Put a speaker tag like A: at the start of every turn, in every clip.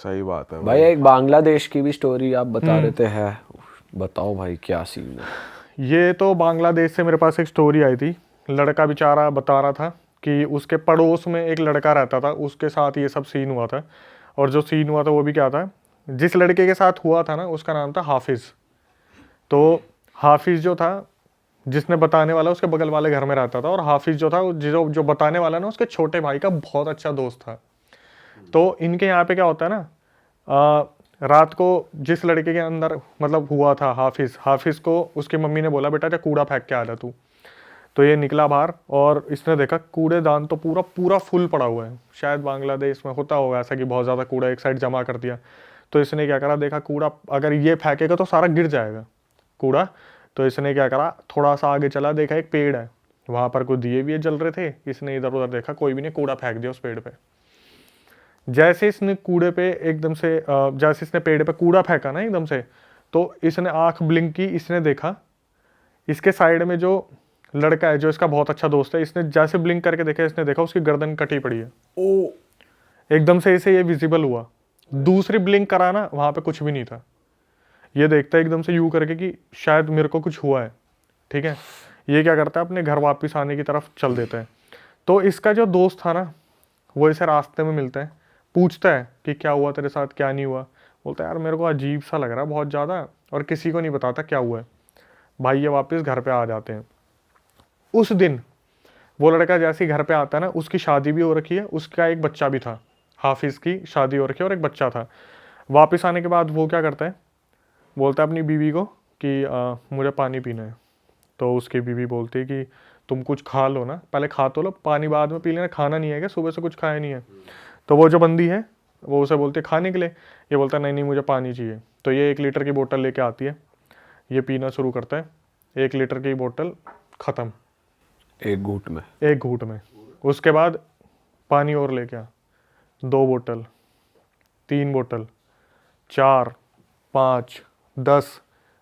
A: सही बात है
B: भाई। एक बांग्लादेश की भी स्टोरी आप बता रहे थे है, बताओ भाई क्या सीन है।
C: ये तो बांग्लादेश से मेरे पास एक स्टोरी आई थी। लड़का बेचारा बता रहा था कि उसके पड़ोस में एक लड़का रहता था, उसके साथ ये सब सीन हुआ था। और जो सीन हुआ था वो भी क्या था, जिस लड़के के साथ हुआ था ना उसका नाम था हाफिज़। तो हाफिज़ जो था, जिसने बताने वाला उसके बगल वाले घर में रहता था, और हाफिज़ जो था जो जो बताने वाला ना उसके छोटे भाई का बहुत अच्छा दोस्त था। तो इनके यहाँ पे क्या होता है ना, रात को जिस लड़के के अंदर मतलब हुआ था हाफिज़ को उसकी मम्मी ने बोला बेटा जा कूड़ा फेंक के आ जा तू। तो ये निकला बाहर और इसने देखा कूड़ेदान तो पूरा पूरा फुल पड़ा हुआ है। शायद बांग्लादेश में होता होगा ऐसा कि बहुत ज़्यादा कूड़ा एक साइड जमा कर दिया। तो इसने क्या करा, देखा कूड़ा अगर ये फेंकेगा तो सारा गिर जाएगा कूड़ा। तो इसने क्या करा, थोड़ा सा आगे चला, देखा एक पेड़ है, वहाँ पर कुछ दिए भी जल रहे थे। इसने इधर उधर देखा, कोई भी नहीं, कूड़ा फेंक दिया उस पेड़ पे। जैसे इसने कूड़े पे एकदम से जैसे इसने पेड़ पे कूड़ा फेंका ना एकदम से, तो इसने आंख ब्लिंक की, इसने देखा इसके साइड में जो लड़का है जो इसका बहुत अच्छा दोस्त है, इसने जैसे ब्लिंक करके देखा, इसने देखा उसकी गर्दन कटी पड़ी है।
B: ओ
C: एकदम से इसे ये विजिबल हुआ। दूसरी ब्लिंक करा ना, वहां पे कुछ भी नहीं था। ये देखता है एकदम से यूं करके कि शायद मेरे को कुछ हुआ है। ठीक है, ये क्या करता है, अपने घर वापस आने की तरफ चल देता है। तो इसका जो दोस्त था ना, वो इसे रास्ते में मिलता है, पूछता है कि क्या हुआ तेरे साथ, क्या नहीं हुआ। बोलता है यार मेरे को अजीब सा लग रहा है बहुत ज़्यादा, और किसी को नहीं बताता क्या हुआ है। भाई ये वापस घर पे आ जाते हैं। उस दिन वो लड़का जैसे ही घर पे आता है ना, उसकी शादी भी हो रखी है, उसका एक बच्चा भी था। हाफिज़ की शादी हो रखी है और एक बच्चा था। वापस आने के बाद वो क्या करता है, बोलता है अपनी बीवी को कि मुझे पानी पीना है। तो उसकी बीवी बोलती है कि तुम कुछ खा लो ना, पहले खा तो लो, पानी बाद में पी लेना, खाना नहीं है क्या, सुबह से कुछ खाया नहीं है। तो वो जो बंदी है वो उसे बोलती है खाने के लिए। ये बोलता है नहीं नहीं मुझे पानी चाहिए। तो ये 1 लीटर की बोतल लेके आती है, ये पीना शुरू करता है। 1 लीटर की बोतल ख़त्म
B: एक घूंट में।
C: एक घूंट में। उसके बाद पानी और लेके आ, 2 बोतल, 3 बोतल, 4, 5, 10,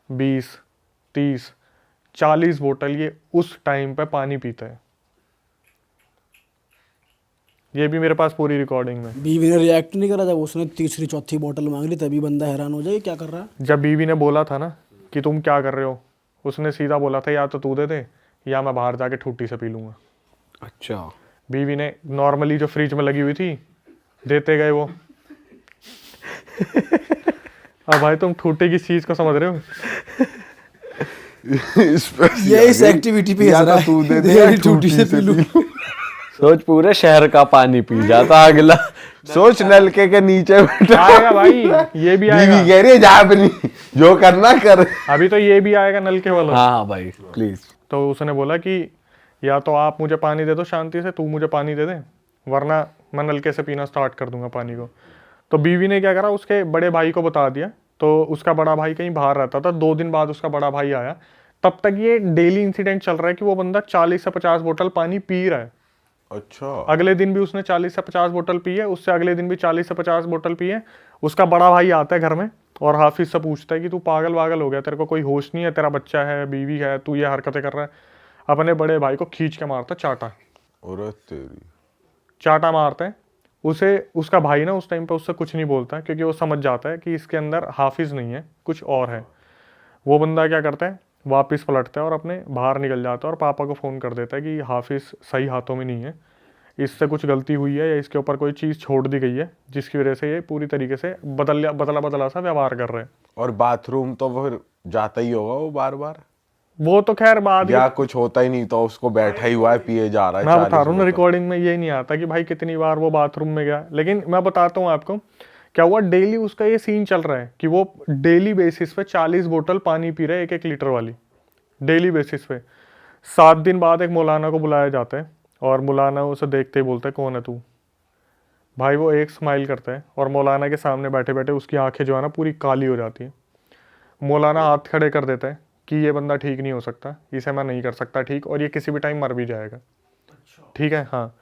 C: 20, 30, 40 बोतल ये उस टाइम पे पानी पीता है। ये भी मेरे पास पूरी रिकॉर्डिंग में।
D: बीवी ने रिएक्ट नहीं करा जब उसने तीसरी चौथी बोतल मांग ली? तभी बंदा हैरान हो जाए क्या कर रहा है।
C: जब बीवी ने बोला था ना कि तुम क्या कर रहे हो, उसने सीधा बोला था या तो तू दे दे या मैं बाहर जाके ठूटी से पी लूँगा।
B: अच्छा।
C: बीवी ने नॉर्मली जो फ्रिज में लगी हुई थी देते गए वो। अब भाई तुम ठूटे की चीज को समझ रहे हो।
D: ये इस एक्टिविटी पे हंस रहा है।
A: तू दे दे
D: ये
A: या
D: टूटी
A: टूटी
D: से
A: से
D: पी लूं।
A: पी लूं।
B: सोच पूरे शहर का पानी पी जाता अगला।
A: सोच नलके के नीचे बैठा,
C: आएगा भाई, ये भी
A: बीवी
C: आएगा।
A: कह रही है जा अपनी जो करना कर।
C: अभी तो ये भी आएगा नल के वाला।
B: हाँ भाई प्लीज।
C: तो उसने बोला कि या तो आप मुझे पानी दे दो शांति से, तू मुझे पानी दे दे, वरना मैं नलके से पीना स्टार्ट कर दूंगा पानी को। तो बीवी ने क्या करा, उसके बड़े भाई को बता दिया। तो उसका बड़ा भाई कहीं बाहर रहता था। 2 दिन बाद उसका बड़ा भाई आया। तब तक ये डेली इंसिडेंट चल रहा है कि वो बंदा 40 से 50 बोतल पानी पी रहा है।
A: अच्छा,
C: अगले दिन भी उसने 40 से 50 बोतल पी है, उससे अगले दिन भी 40 से 50 बोतल पी है। उसका बड़ा भाई आता है घर में और हाफिज से पूछता है कि तू पागल वागल हो गया, तेरे को कोई होश नहीं है, तेरा बच्चा है, बीवी है, तू ये हरकतें कर रहा है। अपने बड़े भाई को खींच के मारता चाटा।
A: अरे तेरी।
C: चाटा मारते हैं उसे। उसका भाई ना उस टाइम पे उससे कुछ नहीं बोलता है, क्योंकि वो समझ जाता है कि इसके अंदर हाफिज नहीं है, कुछ और है। वो बंदा क्या करता है, वापस पलटता है और अपने बाहर निकल जाता है और पापा को फ़ोन कर देता है कि हाफिज सही हाथों में नहीं है, इससे कुछ गलती हुई है या इसके ऊपर कोई चीज़ छोड़ दी गई है जिसकी वजह से ये पूरी तरीके से बदला सा व्यवहार कर रहे हैं।
A: और बाथरूम तो फिर जाता ही होगा वो बार बार,
C: वो तो खैर बाद
A: या कुछ होता ही नहीं तो उसको बैठा ही हुआ है पिए जा रहा है।
C: मैं
A: 40
C: बता रहा हूँ ना,
A: बोतल।
C: रिकॉर्डिंग में ये नहीं आता कि भाई कितनी बार वो बाथरूम में गया। लेकिन मैं बताता हूँ आपको क्या हुआ। डेली उसका ये सीन चल रहा है कि वो डेली बेसिस पे 40 बोतल पानी पी रहा है, 1-1 लीटर वाली, डेली बेसिस पे। 7 दिन बाद एक मौलाना को बुलाया जाता है और मौलाना उसे देखते ही बोलता है कौन है तू। भाई वो एक स्माइल करता है और मौलाना के सामने बैठे बैठे उसकी आंखें जो है ना पूरी काली हो जाती है। मौलाना हाथ खड़े कर देता है कि ये बंदा ठीक नहीं हो सकता, इसे मैं नहीं कर सकता ठीक, और ये किसी भी टाइम मर भी जाएगा। ठीक है, हाँ।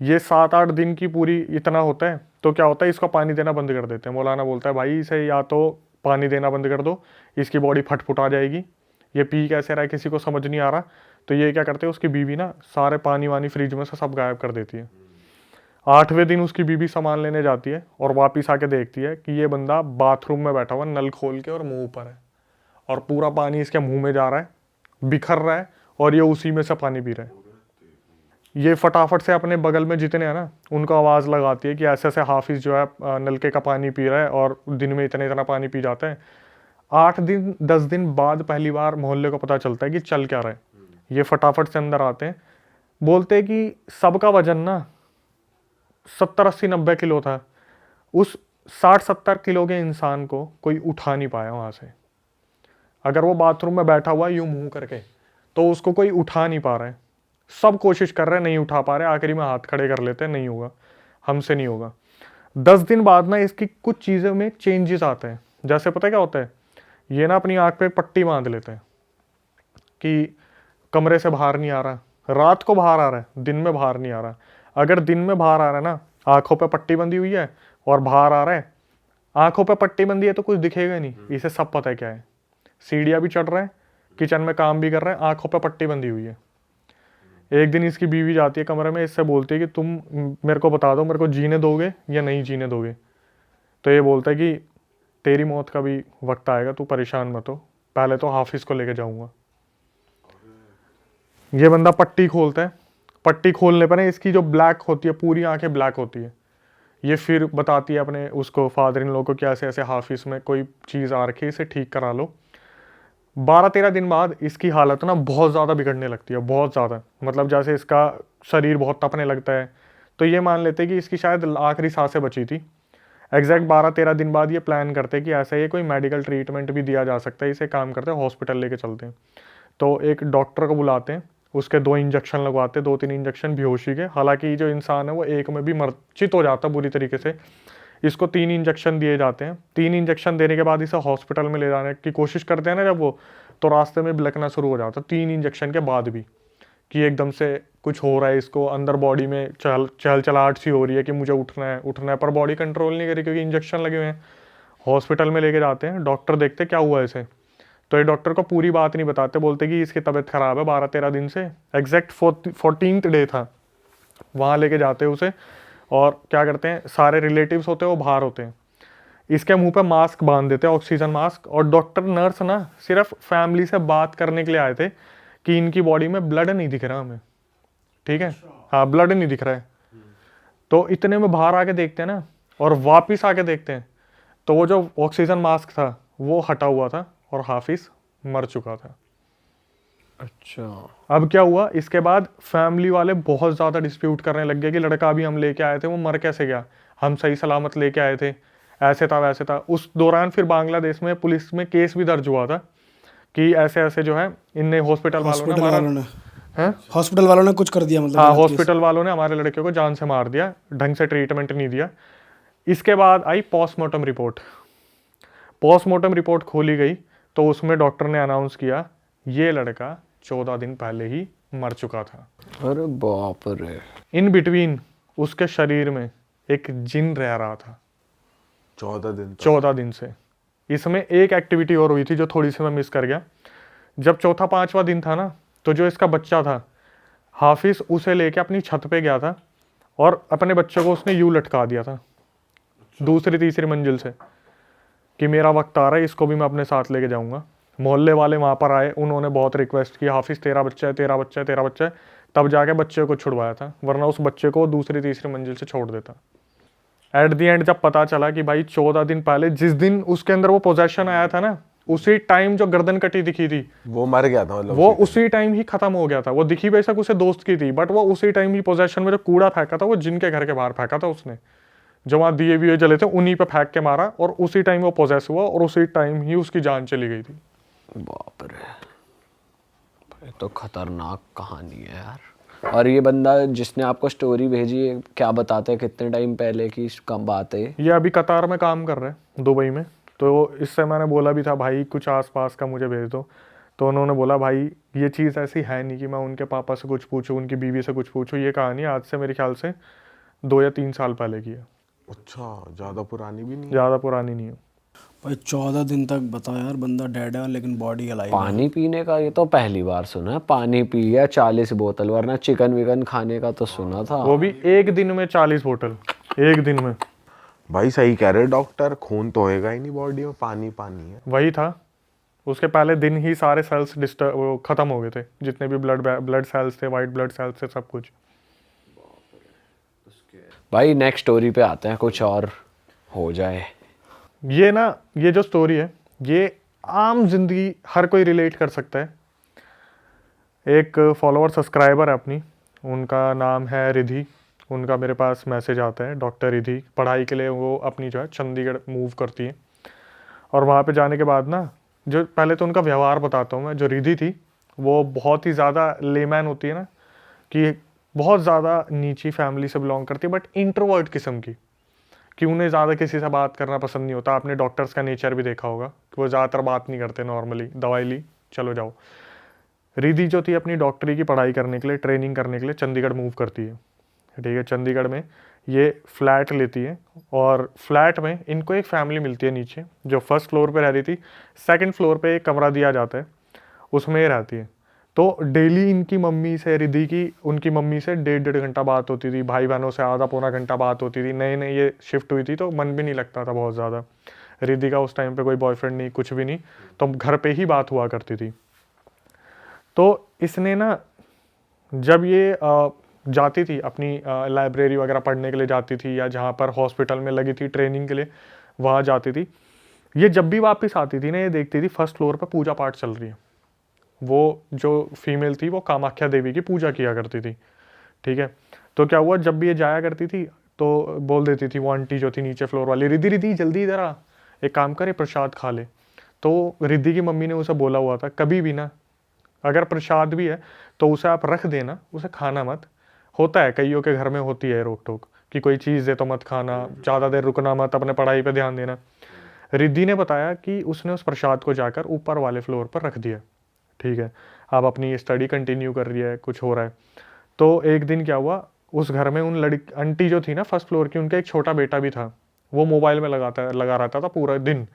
C: ये 7-8 दिन की पूरी इतना होता है तो क्या होता है, इसको पानी देना बंद कर देते हैं। मौलाना बोलता है भाई इसे या तो पानी देना बंद कर दो, इसकी बॉडी फटफुट आ जाएगी, ये पी कैसे रहा है किसी को समझ नहीं आ रहा। तो ये क्या करते हैं, उसकी बीवी ना सारे पानी वानी फ्रिज में से सब गायब कर देती है। 8वें दिन उसकी बीवी सामान लेने जाती है और वापिस आके देखती है कि ये बंदा बाथरूम में बैठा हुआ नल खोल के और मुंह ऊपर है और पूरा पानी इसके मुंह में जा रहा है, बिखर रहा है और ये उसी में से पानी पी रहा है। ये फटाफट से अपने बगल में जितने हैं ना उनको आवाज़ लगाती है कि ऐसे ऐसे हाफिज़ जो है नलके का पानी पी रहा है और दिन में इतना इतना पानी पी जाता है। 8 दिन 10 दिन बाद पहली बार मोहल्ले को पता चलता है कि चल क्या रहा है। ये फटाफट से अंदर आते हैं, बोलते हैं कि सबका वजन ना 70-80-90 किलो था। उस 60-70 किलो के इंसान को कोई उठा नहीं पाया वहाँ से। अगर वो बाथरूम में बैठा हुआ यूं मुंह करके तो उसको कोई उठा नहीं पा रहा है। सब कोशिश कर रहे हैं, नहीं उठा पा रहे, आखिरी में हाथ खड़े कर लेते हैं, नहीं होगा, हमसे नहीं होगा। 10 दिन बाद ना इसकी कुछ चीज़ों में चेंजेस आते हैं। जैसे पता है क्या होता है, ये ना अपनी आँख पे पट्टी बांध लेते हैं कि कमरे से बाहर नहीं आ रहा, रात को बाहर आ रहा है, दिन में बाहर नहीं आ रहा। अगर दिन में बाहर आ रहा है ना, आंखों पे पट्टी बंधी हुई है और बाहर आ रहा है, आंखों पे पट्टी बंधी है तो कुछ दिखेगा नहीं, इसे सब पता है क्या है। सीढ़ियाँ भी चढ़ रहा है, किचन में काम भी कर रहा है, आंखों पे पट्टी बंधी हुई है। एक दिन इसकी बीवी जाती है कमरे में, इससे बोलती है कि तुम मेरे को बता दो, मेरे को जीने दोगे या नहीं जीने दोगे। तो ये बोलता है कि तेरी मौत का भी वक्त आएगा, तू परेशान मत हो, पहले तो हाफिज़ को लेके जाऊंगा। ये बंदा पट्टी खोलता है, पट्टी खोलने पर इसकी जो ब्लैक होती है, पूरी आंखें ब्लैक होती है। ये फिर बताती है अपने उसको फादर इन लोगों को कि ऐसे ऐसे हाफिज़ में कोई चीज़ आ रखी है, इसे ठीक करा लो। 12-13 दिन बाद इसकी हालत ना बहुत ज़्यादा बिगड़ने लगती है, बहुत ज़्यादा, मतलब जैसे इसका शरीर बहुत तपने लगता है। तो ये मान लेते कि इसकी शायद आखिरी सांसें बची थी। एग्जैक्ट 12-13 दिन बाद ये प्लान करते कि ऐसा ये कोई मेडिकल ट्रीटमेंट भी दिया जा सकता है, इसे काम करते हैं हॉस्पिटल लेके चलते हैं। तो एक डॉक्टर को बुलाते हैं, उसके 2 इंजेक्शन लगवाते, 2-3 इंजेक्शन बेहोशी के। हालांकि जो इंसान है वो एक में भी मूर्छित हो जाता बुरी तरीके से। इसको 3 इंजेक्शन दिए जाते हैं। 3 इंजेक्शन देने के बाद इसे हॉस्पिटल में ले जाने की कोशिश करते हैं ना जब वो, तो रास्ते में बिलकना शुरू हो जाता 3 इंजेक्शन के बाद भी, कि एकदम से कुछ हो रहा है इसको, अंदर बॉडी में चहलचलाहट सी हो रही है कि मुझे उठना है, पर बॉडी कंट्रोल नहीं करी क्योंकि इंजेक्शन लगे हुए हैं। हॉस्पिटल में लेके जाते हैं, डॉक्टर देखते क्या हुआ इसे, तो ये डॉक्टर को पूरी बात नहीं बताते, बोलते कि इसकी तबीयत ख़राब है 12-13 दिन से। एग्जैक्ट 14th डे था, वहाँ लेके जाते हैं उसे, और क्या करते हैं, सारे रिलेटिव्स होते हैं वो बाहर होते हैं, इसके मुंह पे मास्क बांध देते हैं, ऑक्सीजन मास्क। और डॉक्टर नर्स ना सिर्फ फैमिली से बात करने के लिए आए थे कि इनकी बॉडी में ब्लड नहीं दिख रहा हमें, ठीक है, हाँ ब्लड नहीं दिख रहा है। तो इतने में बाहर आके देखते हैं ना, और वापिस आके देखते हैं तो वो जो ऑक्सीजन मास्क था वो हटा हुआ था और हाफिज़ मर चुका था।
B: अच्छा,
C: अब क्या हुआ, इसके बाद फैमिली वाले बहुत ज़्यादा डिस्प्यूट करने लग गए कि लड़का भी हम लेके आए थे, वो मर कैसे गया, हम सही सलामत लेके आए थे, ऐसे था वैसे था। उस दौरान फिर बांग्लादेश में पुलिस में केस भी दर्ज हुआ था कि ऐसे ऐसे जो है इनने हॉस्पिटल
D: हॉस्पिटल वालों ने कुछ कर दिया, मतलब
C: हाँ हॉस्पिटल वालों ने हमारे लड़के को जान से मार दिया, ढंग से ट्रीटमेंट नहीं दिया। इसके बाद आई पोस्टमार्टम रिपोर्ट। पोस्टमार्टम रिपोर्ट खोली गई तो उसमें डॉक्टर ने अनाउंस किया ये लड़का 14 दिन पहले ही मर चुका था।
B: अरे बाप रे।
C: इन बिटवीन उसके शरीर में एक जिन रह रहा था 14 दिन से। इसमें एक एक्टिविटी और हुई थी जो थोड़ी सी मैं मिस कर गया। जब 4था-5वां दिन था ना, तो जो इसका बच्चा था, हाफिज़ उसे लेके अपनी छत पे गया था और अपने बच्चे को उसने यूं लटका दिया था दूसरी तीसरी मंजिल से कि मेरा वक्त आ रहा है, इसको भी मैं अपने साथ लेके जाऊंगा। मोहल्ले वाले वहाँ पर आए, उन्होंने बहुत रिक्वेस्ट की, हाफिज़ तेरा बच्चा है, तेरा बच्चा है, तेरा बच्चा है, तब जाके बच्चे को छुड़वाया था, वरना उस बच्चे को दूसरी तीसरी मंजिल से छोड़ देता। एट दी एंड जब पता चला कि भाई 14 दिन पहले जिस दिन उसके अंदर वो पोजेशन आया था ना, उसी टाइम जो गर्दन कटी दिखी थी
A: वो मर गया था, मतलब
C: वो उसी टाइम ही खत्म हो गया था। वो दिखी बेशक उसे दोस्त की थी, बट वो उसी टाइम ही पोजेशन में जो कूड़ा फेंका था वो जिनके घर के बाहर फेंका था उसने, जो वहाँ दिए भी जले थे उन्हीं पे फेंक के मारा, और उसी टाइम वो पोजेस हुआ और उसी टाइम ही उसकी जान चली गई थी।
B: बाप रे, ये तो खतरनाक कहानी है यार। और ये बंदा जिसने आपको स्टोरी भेजी है, क्या बताते हैं कितने टाइम पहले की कब बात है?
C: ये अभी कतार में काम कर रहे हैं, दुबई में। तो इससे मैंने बोला भी था भाई कुछ आसपास का मुझे भेज दो, तो उन्होंने बोला भाई ये चीज़ ऐसी है नहीं कि मैं उनके पापा से कुछ पूछूं, उनकी बीवी से कुछ पूछूं। ये कहानी आज से मेरे ख्याल से 2 या 3 साल पहले की है।
A: अच्छा, ज़्यादा पुरानी भी नहीं,
C: ज़्यादा पुरानी नहीं है।
D: भाई 14 दिन तक बता यार, बंदा डेड है लेकिन बॉडी अलाइव है।
B: पानी पीने का ये तो पहली बार सुना है, पानी पी गया 40 बोतल, वरना चिकन विकन खाने का तो सुना था।
C: वो भी एक दिन में 40 बोतल, एक दिन में।
A: भाई सही कह रहे डॉक्टर, खून तो होएगा ही नहीं बॉडी में, पानी पानी है।
C: वही था, उसके पहले दिन ही सारे सेल्स वो खत्म हो गए थे, जितने भी ब्लड सेल्स थे, वाइट ब्लड सेल्स थे, सब कुछ।
B: भाई नेक्स्ट स्टोरी पे आते हैं, कुछ और हो जाए।
C: ये ना, ये जो स्टोरी है ये आम जिंदगी हर कोई रिलेट कर सकता है। एक फॉलोअर सब्सक्राइबर है अपनी, उनका नाम है रिधि। उनका मेरे पास मैसेज आता है, डॉक्टर रिधि पढ़ाई के लिए वो अपनी जो है चंडीगढ़ मूव करती है। और वहाँ पे जाने के बाद ना, जो पहले तो उनका व्यवहार बताता हूँ मैं। जो रिधि थी वो बहुत ही ज़्यादा लेमैन होती है ना, कि बहुत ज़्यादा नीची फैमिली से बिलोंग करती है, बट इंट्रोवर्ट किस्म की, कि उन्हें ज़्यादा किसी से बात करना पसंद नहीं होता। आपने डॉक्टर्स का नेचर भी देखा होगा कि वो ज़्यादातर बात नहीं करते, नॉर्मली दवाई ली चलो जाओ। रिधि जो थी अपनी डॉक्टरी की पढ़ाई करने के लिए, ट्रेनिंग करने के लिए चंडीगढ़ मूव करती है। ठीक है, चंडीगढ़ में ये फ्लैट लेती है, और फ्लैट में इनको एक फैमिली मिलती है नीचे, जो फर्स्ट फ्लोर पे रह रही थी। सेकंड फ्लोर पे एक कमरा दिया जाता है, उसमें ये रहती है। तो डेली इनकी मम्मी से, रिधि की उनकी मम्मी से 1.5 घंटा बात होती थी, भाई बहनों से आधा पौना घंटा बात होती थी। नए नए ये शिफ्ट हुई थी तो मन भी नहीं लगता था बहुत ज़्यादा। रिधि का उस टाइम पे कोई बॉयफ्रेंड नहीं, कुछ भी नहीं, तो घर पे ही बात हुआ करती थी। तो इसने ना, जब ये जाती थी अपनी लाइब्रेरी वगैरह पढ़ने के लिए जाती थी, या जहाँ पर हॉस्पिटल में लगी थी ट्रेनिंग के लिए वहाँ जाती थी, ये जब भी वापस आती थी ना, ये देखती थी फर्स्ट फ्लोर पर पूजा पाठ चल रही है। वो जो फीमेल थी वो कामाख्या देवी की पूजा किया करती थी। ठीक है, तो क्या हुआ, जब भी ये जाया करती थी तो बोल देती थी वो आंटी जो थी नीचे फ्लोर वाली, रिधि रिधि जल्दी इधर आ, एक काम करे प्रसाद खा ले। तो रिधि की मम्मी ने उसे बोला हुआ था, कभी भी ना अगर प्रसाद भी है तो उसे आप रख देना, उसे खाना मत। होता है कईयों के घर में होती है रोक टोक कि कोई चीज़ दे तो मत खाना, ज़्यादा देर रुकना मत, अपने पढ़ाई पे ध्यान देना। रिद्धि ने बताया कि उसने उस प्रसाद को जाकर ऊपर वाले फ्लोर पर रख दिया। ठीक है, अब अपनी स्टडी कंटिन्यू कर रही है, कुछ हो रहा है। तो एक दिन क्या हुआ, उस घर में उन आंटी जो थी ना फर्स्ट फ्लोर की, उनका एक छोटा बेटा भी था। वो मोबाइल में लगा रहता था पूरा दिन।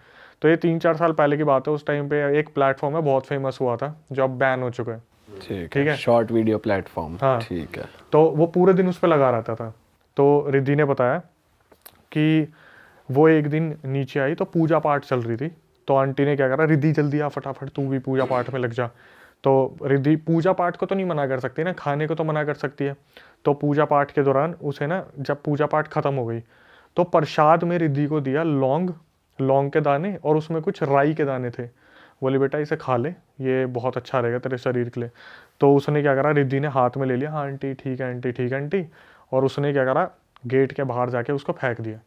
C: तो ये 3-4 साल पहले की बात है। उस टाइम पे एक प्लेटफॉर्म है बहुत फेमस हुआ था, जो अब बैन हो चुका है।
B: ठीक है, शॉर्ट वीडियो प्लेटफॉर्म।
C: हाँ,
B: ठीक है।
C: तो वो पूरे दिन उस पर लगा रहता था। तो रिद्धि ने बताया कि वो एक दिन नीचे आई तो पूजा पाठ चल रही थी। तो आंटी ने क्या करा, रिद्धि जल्दी आ फटाफट, तू भी पूजा पाठ में लग जा। तो रिद्धि पूजा पाठ को तो नहीं मना कर सकती ना, खाने को तो मना कर सकती है। तो पूजा पाठ के दौरान उसे ना, जब पूजा पाठ खत्म हो गई तो प्रसाद में रिद्धि को दिया लौंग के दाने, और उसमें कुछ राई के दाने थे। बोली बेटा इसे खा ले, ये बहुत अच्छा रहेगा तेरे शरीर के लिए। तो उसने क्या करा, रिद्धि ने हाथ में ले लिया, हाँ आंटी ठीक है आंटी, ठीक है आंटी। और उसने क्या करा, गेट के बाहर जाके उसको फेंक दिया,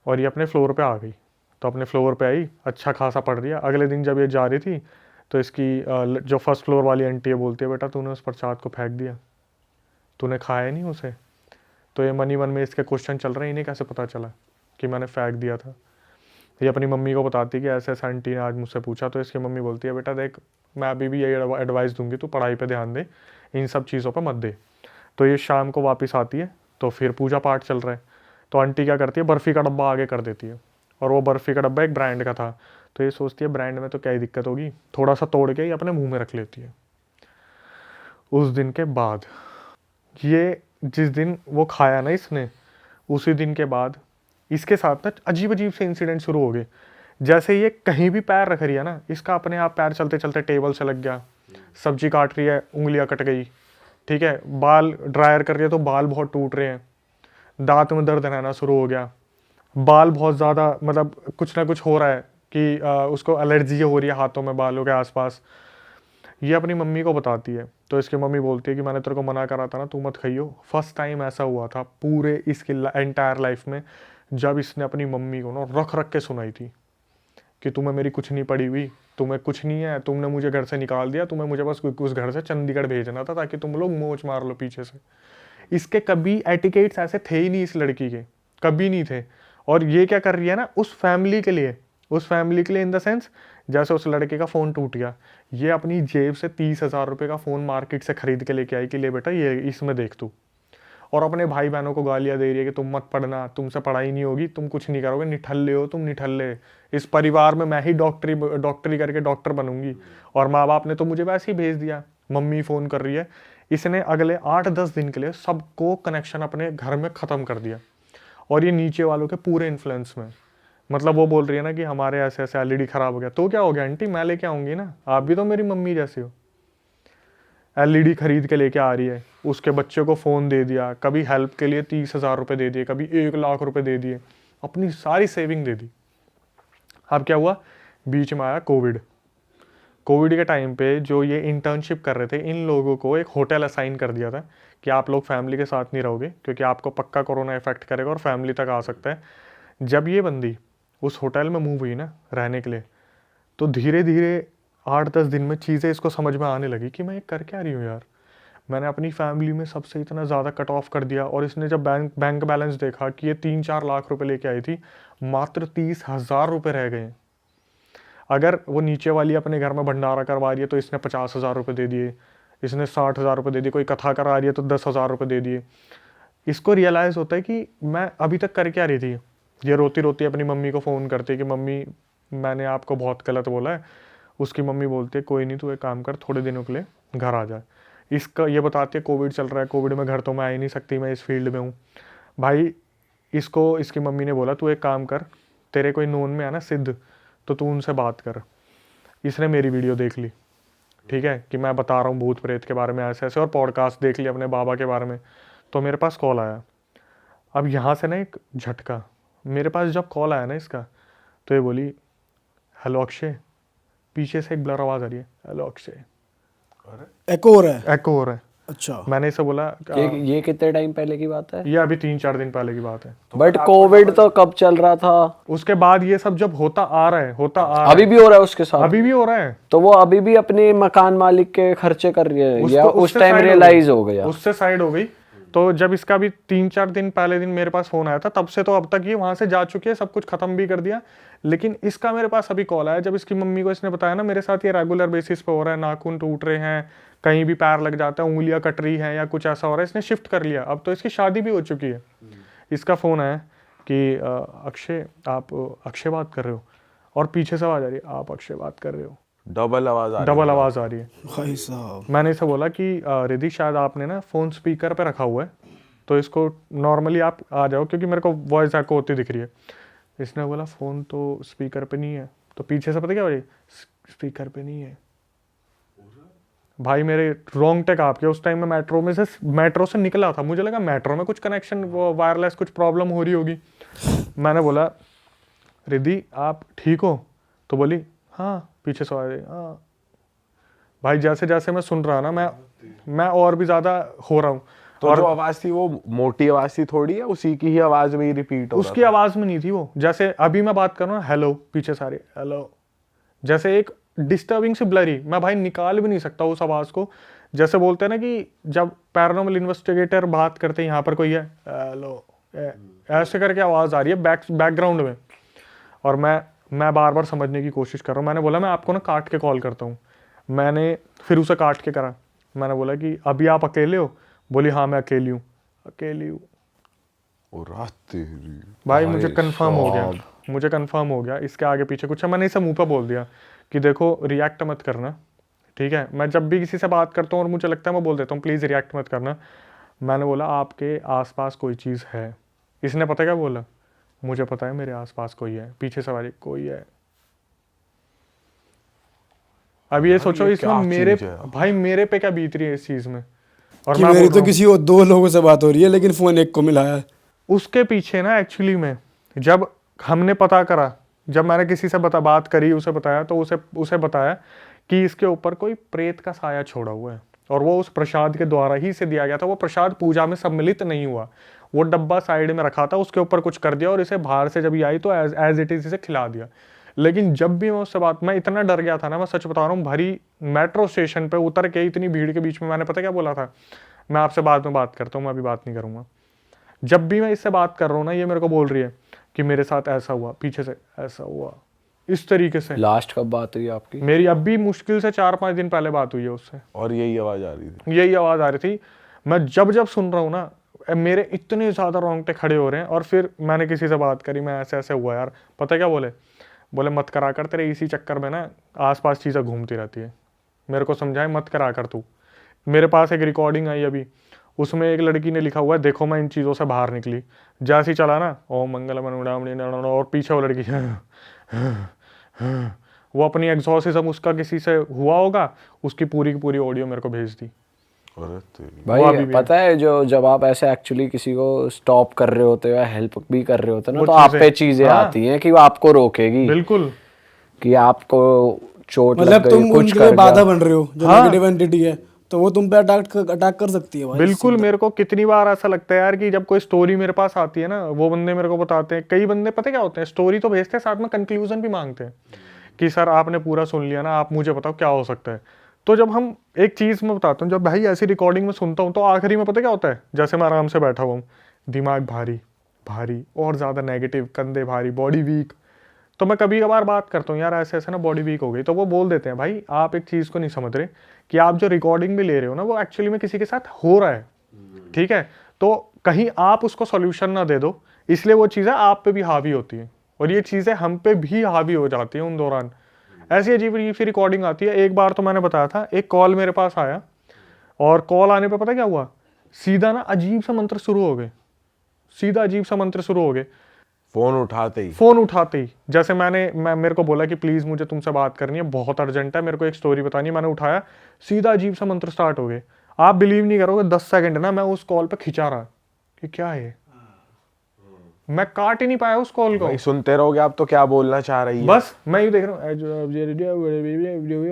C: और ये अपने फ्लोर पे आ गई। तो अपने फ्लोर पे आई, अच्छा खासा पढ़ रही है। अगले दिन जब ये जा रही थी तो इसकी जो फर्स्ट फ्लोर वाली आंटी है बोलती है, बेटा तूने उस प्रसाद को फेंक दिया, तूने खाया नहीं उसे। तो ये मन ही मन में इसके क्वेश्चन चल रहे हैं, इन्हें कैसे पता चला कि मैंने फेंक दिया था। ये अपनी मम्मी को बताती है कि ऐसे ऐसे आंटी ने आज मुझसे पूछा। तो इसकी मम्मी बोलती है, बेटा देख मैं अभी भी यही एडवाइस दूंगी, तू पढ़ाई पे ध्यान दे, इन सब चीज़ों पे मत दे। तो ये शाम को वापस आती है तो फिर पूजा पाठ चल रहा है। तो आंटी क्या करती है, बर्फ़ी का डब्बा आगे कर देती है, और वो बर्फ़ी का डब्बा एक ब्रांड का था। तो ये सोचती है ब्रांड में तो क्या ही दिक्कत होगी, थोड़ा सा तोड़ के ही अपने मुँह में रख लेती है। उस दिन के बाद, ये जिस दिन वो खाया ना इसने, उसी दिन के बाद इसके साथ ना अजीब अजीब से इंसिडेंट शुरू हो गए। जैसे ये कहीं भी पैर रख रही है ना, इसका अपने आप पैर चलते चलते टेबल से लग गया, सब्जी काट रही है उंगलियां कट गई, ठीक है, बाल ड्रायर कर रही है तो बाल बहुत टूट रहे हैं, दांत में दर्द रहना शुरू हो गया, बाल बहुत ज़्यादा मतलब कुछ ना कुछ हो रहा है कि उसको एलर्जी हो रही है हाथों में, बालों के आसपास। ये अपनी मम्मी को बताती है। तो इसकी मम्मी बोलती है कि मैंने तेरे को मना करा था ना, तू मत खाइयो। फर्स्ट टाइम ऐसा हुआ था पूरे इसकी एंटायर लाइफ में, जब इसने अपनी मम्मी को ना रख रख के सुनाई थी कि तुम्हें मेरी कुछ नहीं पड़ी हुई, तुम्हें कुछ नहीं है, तुमने मुझे घर से निकाल दिया, तुम्हें मुझे बस उस घर से चंडीगढ़ भेजना था ताकि तुम लोग मोच मार लो पीछे से। इसके कभी एटिकेट्स ऐसे थे ही नहीं इस लड़की के, कभी नहीं थे। और ये क्या कर रही है ना, उस फैमिली के लिए इन द सेंस, जैसे उस लड़के का फ़ोन टूट गया, ये अपनी जेब से 30,000 रुपये का फ़ोन मार्केट से ख़रीद के लेके आई कि ले बेटा ये इसमें देख तू। और अपने भाई बहनों को गालियाँ दे रही है कि तुम मत पढ़ना, तुमसे पढ़ाई नहीं होगी, तुम कुछ नहीं करोगे, निठल्ले हो तुम, निठल्ले, इस परिवार में मैं ही डॉक्टरी करके डॉक्टर बनूंगी, और माँ बाप ने तो मुझे वैसे ही भेज दिया, मम्मी फ़ोन कर रही है। इसने अगले 8-10 दिन के लिए सबको कनेक्शन अपने घर में ख़त्म कर दिया, और ये नीचे वालों के पूरे इन्फ्लुएंस में। मतलब वो बोल रही है ना कि हमारे ऐसे ऐसे एलईडी ख़राब हो गया, तो क्या हो गया आंटी, मैं लेके आऊँगी ना, आप भी तो मेरी मम्मी जैसे हो। एलईडी खरीद के लेके आ रही है, उसके बच्चे को फ़ोन दे दिया, कभी हेल्प के लिए 30,000 रुपये दे दिए, कभी 1 लाख रुपये दे दिए, अपनी सारी सेविंग दे दी। अब क्या हुआ, बीच में आया कोविड। कोविड के टाइम पे जो ये इंटर्नशिप कर रहे थे, इन लोगों को एक होटल असाइन कर दिया था कि आप लोग फैमिली के साथ नहीं रहोगे, क्योंकि आपको पक्का कोरोना इफेक्ट करेगा और फैमिली तक आ सकता है। जब ये बंदी उस होटल में मूव हुई ना रहने के लिए, तो धीरे धीरे 8-10 दिन में चीज़ें इसको समझ में आने लगी कि मैं ये कर क्या रही हूँ यार, मैंने अपनी फैमिली में सबसे इतना ज़्यादा कट ऑफ कर दिया। और इसने जब बैंक बैलेंस देखा कि ये 3-4 लाख रुपए लेके आई थी, मात्र 30,000 रुपये रह गए। अगर वो नीचे वाली अपने घर में भंडारा करवा रही है तो इसने 50,000 रुपये दे दिए, इसने 60,000 रुपये दे दिए, कोई कथा करा रही है तो 10,000 रुपये दे दिए। इसको रियलाइज़ होता है कि मैं अभी तक कर क्या रही थी। ये रोती रोती अपनी मम्मी को फ़ोन करती है कि मम्मी मैंने आपको बहुत गलत बोला है। उसकी मम्मी बोलती है कोई नहीं, तू एक काम कर, थोड़े दिनों के लिए घर आ जाए। इसका ये बताती है कोविड चल रहा है, कोविड में घर तो मैं आ ही नहीं सकती, मैं इस फील्ड में हूँ। भाई इसको इसकी मम्मी ने बोला तू एक काम कर, तेरे कोई नोन में है ना सिद्ध, तो तू उनसे बात कर। इसने मेरी वीडियो देख ली, ठीक है, कि मैं बता रहा हूँ भूत प्रेत के बारे में ऐसे ऐसे, और पॉडकास्ट देख लिया अपने बाबा के बारे में। तो मेरे पास कॉल आया। अब यहाँ से ना एक झटका, मेरे पास जब कॉल आया ना इसका, तो ये बोली हेलो अक्षय, पीछे से एक ब्लर आवाज़ आ रही है, हेलो अक्षय,
D: एको हो रहा है।
C: एको हो रहा है।
D: अच्छा,
C: मैंने इसे बोला
B: ये कितने टाइम पहले की बात है?
C: ये अभी 3-4 दिन पहले की बात है।
B: बट कोविड तो कब चल रहा था?
C: उसके बाद ये सब जब होता आ रहा है,
B: अभी भी हो रहा है उसके साथ?
C: अभी भी हो रहा है।
B: तो वो अभी भी अपने मकान मालिक के खर्चे कर रही है, या उस
C: उससे
B: टाइम
C: side
B: रियलाइज हो गया?
C: उससे साइड हो गई। तो जब इसका भी 3-4 दिन पहले दिन मेरे पास फोन आया था, तब से तो अब तक ये वहां से जा चुकी है, सब कुछ खत्म भी कर दिया। लेकिन इसका मेरे पास अभी कॉल आया, जब इसकी मम्मी को इसने बताया ना मेरे साथ ये रेगुलर बेसिस पे हो रहा है, नाखून टूट रहे हैं, कहीं भी पैर लग जाता है, उंगलियां कट रही हैं या कुछ ऐसा हो रहा है, इसने शिफ्ट कर लिया। अब तो इसकी शादी भी हो चुकी है। इसका फ़ोन आया कि अक्षय, आप अक्षय बात कर रहे हो, और पीछे से आवाज़ आ रही है आप अक्षय बात कर रहे हो,
A: डबल आवाज़ आ रही है।
C: भाई साहब मैंने इसे बोला कि रिद्धि शायद आपने ना फ़ोन स्पीकर पे रखा हुआ है, तो इसको नॉर्मली आप आ जाओ, क्योंकि मेरे को वॉइस एको होती दिख रही है। इसने बोला फ़ोन तो स्पीकर पे नहीं है। तो पीछे से पता क्या हो रही, स्पीकर पे नहीं है। भाई मेरे रोंगटे काँप के, उस टाइम में मेट्रो से निकला था, मुझे लगा मेट्रो में कुछ कनेक्शन वायरलेस कुछ प्रॉब्लम हो रही होगी। मैंने बोला रिद्धि आप ठीक हो? तो बोली हाँ। पीछे से आवाज़, हाँ। भाई जैसे जैसे मैं सुन रहा ना, मैं और भी ज़्यादा हो रहा हूँ।
A: तो और जो आवाज़ थी वो मोटी आवाज़ थी थोड़ी, है उसी की ही आवाज़ में ही रिपीट हो रहा था?
C: उसकी आवाज़ में नहीं थी वो, जैसे अभी मैं बात कर रहा हूँ हेलो, पीछे सारे हेलो, जैसे एक डिस्टर्बिंग से ब्लरी, मैं भाई निकाल भी नहीं सकता उस आवाज़ को। जैसे बोलते हैं ना कि जब पैरानॉर्मल इन्वेस्टिगेटर बात करते हैं, यहाँ पर कोई है हेलो, ऐसे करके आवाज़ आ रही है बैकग्राउंड में, और मैं बार बार समझने की कोशिश कर रहा हूँ। मैंने बोला मैं आपको ना काट के कॉल करता हूँ। मैंने फिर उसे काट के करा। मैंने बोला कि अभी आप अकेले हो? बोली हाँ मैं अकेली हूँ। भाई मुझे कंफर्म हो गया इसके आगे पीछे कुछ है। मैंने इसे मुंह पे बोल दिया कि देखो रिएक्ट मत करना, ठीक है। मैं जब भी किसी से बात करता हूँ और मुझे लगता है मैं बोल देता हूँ प्लीज़ रिएक्ट मत करना। मैंने बोला आपके आसपास कोई चीज़ है। इसने पता क्या बोला, मुझे पता है मेरे आसपास कोई है। पीछे सवारी कोई है। अब ये सोचो इसमें मेरे पे क्या बीत रही है इस चीज़ में। और
D: कि मेरी तो किसी और 2 लोगों से बात हो रही है, लेकिन फ़ोन एक को मिला है।
C: उसके पीछे ना एक्चुअली में जब हमने पता करा, जब मैंने किसी से बात करी, उसे बताया, तो उसे बताया कि इसके ऊपर कोई प्रेत का साया छोड़ा हुआ है और वो उस प्रसाद के द्वारा ही से दिया गया था। वो प्रसाद पूजा में सम्मिलित नहीं हुआ, वो डब्बा साइड में रखा था, उसके ऊपर कुछ कर दिया और इसे बाहर से जब ये आई तो एज इट इज इसे खिला दिया। लेकिन जब भी मैं उससे मैं इतना डर गया था ना, मैं सच बता रहा हूँ, भरी मेट्रो स्टेशन पे उतर के इतनी भीड़ के बीच में मैंने पता क्या बोला था, मैं आपसे बाद में बात करता हूँ, मैं अभी बात नहीं करूँगा। जब भी मैं इससे बात कर रहा हूँ ना, ये मेरे को बोल रही है कि मेरे साथ ऐसा हुआ, पीछे से ऐसा हुआ, इस तरीके से।
B: लास्ट कब बात हुई आपकी?
C: मेरी अभी मुश्किल से 4-5 दिन पहले बात हुई है उससे,
A: और यही आवाज़ आ रही थी।
C: यही आवाज़ आ रही थी। मैं जब सुन रहा हूँ ना, मेरे इतने ज़्यादा रोंगटे खड़े हो रहे हैं। और फिर मैंने किसी से बात करी, मैं ऐसे ऐसे हुआ यार, पता क्या बोले मत करा कर, तेरे इसी चक्कर में ना आसपास चीज़ें घूमती रहती है, मेरे को समझाए मत करा कर तू। मेरे पास एक रिकॉर्डिंग आई अभी, उसमें एक लड़की ने लिखा हुआ है, देखो मैं इन चीज़ों से बाहर निकली, जैसे ही चला ना ओम मंगलम, और पीछे वो लड़की वो अपनी एग्जॉर्सिज्म उसका किसी से हुआ होगा, उसकी पूरी की पूरी ऑडियो मेरे को भेज दी।
A: अरे तेरी।
B: भाई पता है जो जब आप ऐसे एक्चुअली किसी को स्टॉप कर रहे होते हो या हेल्प भी कर रहे होते हो ना,
C: वो
B: तो आप
C: चीज़ें-
B: पे चीजें
C: हाँ।
B: आती हैं कि वो आपको रोकेगी,
C: बिल्कुल
B: कि आपको चोट लग
D: मतलब
B: गई,
D: तुम
B: कुछ
D: उनके
B: कर
D: लिए बाधा
B: गया।
D: बन रहे हो, जो
C: हाँ।
D: नेगेटिव एंटिटी है, तो वो तुम पे अटैक कर सकती है भाई।
C: बिल्कुल। मेरे को कितनी बार ऐसा लगता है यार कि जब कोई स्टोरी मेरे पास आती है ना, वो बंदे मेरे को बताते हैं, कई बंदे पता क्या होते हैं, स्टोरी तो भेजते हैं, साथ में कंक्लूजन भी मांगते हैं कि सर आपने पूरा सुन लिया ना, आप मुझे बताओ क्या हो सकता है। तो जब हम एक चीज़ मैं बताता हूँ, जब भाई ऐसी रिकॉर्डिंग में सुनता हूँ तो आखिरी में पता क्या होता है, जैसे मैं आराम से बैठा हुआ हूँ, दिमाग भारी भारी और ज़्यादा नेगेटिव, कंधे भारी, बॉडी वीक, तो मैं कभी कभार बात करता हूँ यार ऐसे ऐसे ना बॉडी वीक हो गई, तो वो बोल देते हैं भाई आप एक चीज़ को नहीं समझ रहे कि आप जो रिकॉर्डिंग भी ले रहे हो ना, वो एक्चुअली में किसी के साथ हो रहा है, ठीक है, तो कहीं आप उसको सॉल्यूशन ना दे दो, इसलिए वो चीज़ें आप पे भी हावी होती हैं और ये चीज़ें हम पे भी हावी हो जाती हैं उन दौरान। ऐसी अजीब अजीब सी रिकॉर्डिंग आती है। एक बार तो मैंने बताया था, एक कॉल मेरे पास आया और कॉल आने पे पता क्या हुआ, सीधा ना अजीब सा मंत्र शुरू हो गए, सीधा अजीब सा मंत्र शुरू हो गए
A: फोन उठाते ही।
C: फोन उठाते ही। जैसे मेरे को बोला कि प्लीज़ मुझे तुमसे बात करनी है, बहुत अर्जेंट है, मेरे को एक स्टोरी बतानी है। मैंने उठाया, सीधा अजीब सा मंत्र स्टार्ट हो गए। आप बिलीव नहीं करोगे, 10 सेकंड ना मैं उस कॉल पे खिंचा रहा कि क्या है, मैं काट ही नहीं पाया उस कॉल को।
A: भाई सुनते रहोगे आप तो क्या बोलना चाह रही है।
C: बस मैं ये देख रहा हूँ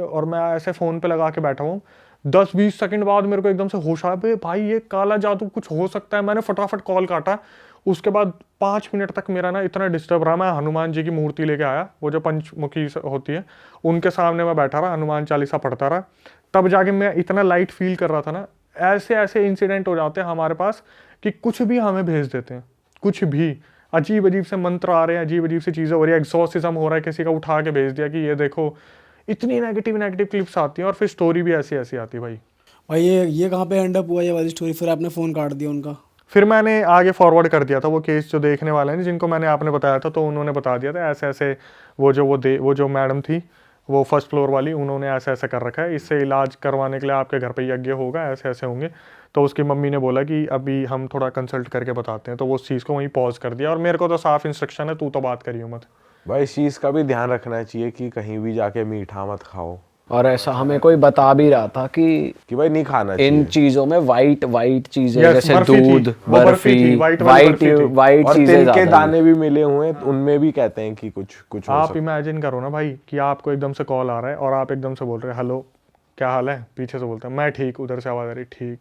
C: और मैं ऐसे फोन पे लगा के बैठा हूँ। 10-20 सेकंड बाद मेरे को एकदम से होश आया, भाई ये काला जादू कुछ हो सकता है। मैंने फटाफट कॉल काटा। उसके बाद 5 मिनट तक मेरा ना इतना डिस्टर्ब रहा। मैं हनुमान जी की मूर्ति लेके आया, वो जो पंचमुखी होती है, उनके सामने मैं बैठा रहा, हनुमान चालीसा पढ़ता रहा। तब जाके मैं इतना लाइट फील कर रहा था ना। ऐसे ऐसे इंसिडेंट हो जाते हैं हमारे पास कि कुछ भी हमें भेज देते हैं, कुछ भी अजीब अजीब से मंत्र आ रहे हैं, अजीब अजीब सी चीज़ें हो रही है, एक्सॉर्सिज्म हो रहा है, किसी का उठा के भेज दिया कि ये देखो। इतनी नेगेटिव क्लिप्स आती हैं और फिर स्टोरी भी ऐसी ऐसी आती है भाई।
D: भाई ये कहाँ पे एंड अप हुआ ये वाली स्टोरी? फिर आपने फ़ोन काट दिया उनका?
C: फिर मैंने आगे फॉरवर्ड कर दिया था वो केस, जो देखने वाले हैं जिनको मैंने आपने बताया था, तो उन्होंने बता दिया था ऐसे ऐसे वो जो मैडम थी वो फर्स्ट फ्लोर वाली, उन्होंने ऐसे ऐसे कर रखा है, इससे इलाज करवाने के लिए आपके घर पे यज्ञ होगा, ऐसे ऐसे होंगे। तो उसकी मम्मी ने बोला कि अभी हम थोड़ा कंसल्ट करके बताते हैं, तो वो उस चीज़ को वहीं पॉज कर दिया। और मेरे को तो साफ इंस्ट्रक्शन है, तू तो बात करियो मत।
A: भाई इस चीज का भी ध्यान रखना चाहिए कि कहीं भी जाके मीठा मत खाओ।
B: और ऐसा हमें कोई बता भी रहा था कि
A: भाई नहीं खाना
B: इन
A: चाहिए।
B: चीजों में वाइट चीजें,
C: Yes,
B: जैसे
C: बर्फी थी,
B: दूध,
C: वो बर्फी थी,
B: बर्फी,
C: white वाली बर्फी थी।
B: वाइट
A: और
B: चीजें
A: तिल के
B: ज्यादा
A: दाने भी मिले हुए हैं, उनमें भी कहते हैं कि कुछ हो
C: आप
A: सकता
C: इमेजिन करो ना भाई कि आपको एकदम से कॉल आ रहा है और आप एकदम से बोल रहे हैं हेलो क्या हाल है, पीछे से बोलते हैं मैं ठीक, उधर से आवाज़ आ रही ठीक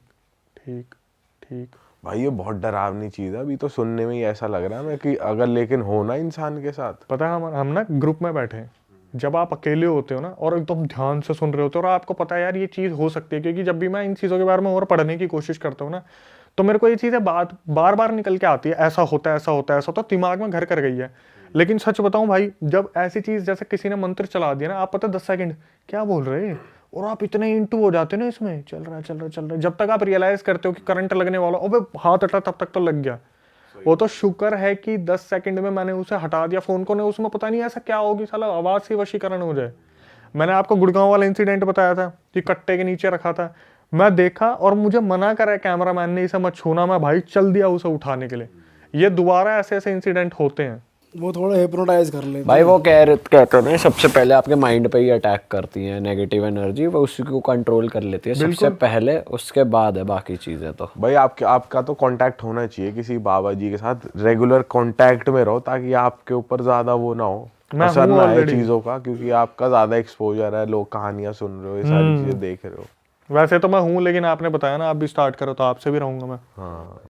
C: ठीक ठीक।
A: भाई ये बहुत डरावनी चीज है। अभी तो सुनने में ही ऐसा लग रहा है मैं कि अगर लेकिन हो ना इंसान के साथ।
C: पता है हम ना ग्रुप में बैठे हैं, जब आप अकेले होते हो ना और एकदम ध्यान से सुन रहे होते हो और आपको पता है यार ये चीज़ हो सकती है, क्योंकि जब भी मैं इन चीज़ों के बारे में और पढ़ने की कोशिश करता हूँ ना, तो मेरे को ये चीज़ें बार बार निकल के आती है, ऐसा होता है ऐसा होता है ऐसा होता है, दिमाग में घर कर गई है। लेकिन सच बताऊं भाई, जब ऐसी चीज़ जैसे किसी ने मंत्र चला दिया ना, आप पता 10 सेकंड क्या बोल रहे हैं और आप इतने इंटू हो जाते हो ना इसमें, चल रहा है, जब तक आप रियलाइज करते हो कि करंट लगने वाला, अबे हाथ हटा, तब तक तो लग गया। वो तो शुक्र है कि 10 सेकंड में मैंने उसे हटा दिया फोन को, नहीं उसमें पता नहीं ऐसा क्या होगी, साला आवाज से वशीकरण हो जाए। मैंने आपको गुड़गांव वाला इंसिडेंट बताया था कि कट्टे के नीचे रखा था, मैं देखा और मुझे मना करा कैमरा मैन ने इसे मत छूना, मैं भाई चल दिया उसे उठाने के लिए। ये दोबारा ऐसे ऐसे इंसिडेंट होते हैं।
D: वो थोड़ा हिप्नोटाइज कर ले
B: भाई। वो कहते हैं सबसे पहले आपके माइंड पे ही अटैक करती है नेगेटिव एनर्जी, वो उसी को कंट्रोल कर लेती है सबसे पहले, उसके बाद है बाकी चीजें। तो
A: भाई आपका तो कांटेक्ट होना चाहिए किसी बाबा जी के साथ, रेगुलर कांटेक्ट में रहो ताकि आपके ऊपर ज्यादा वो ना हो, असर ना आए चीजों का, क्योंकि आपका ज्यादा एक्सपोजर है, लोग कहानियां सुन रहे हो, ये सारी चीजें देख रहे हो।
C: वैसे तो मैं हूँ, लेकिन आपने बताया ना आप भी स्टार्ट करो तो आपसे भी रहूंगा मैं।
A: हाँ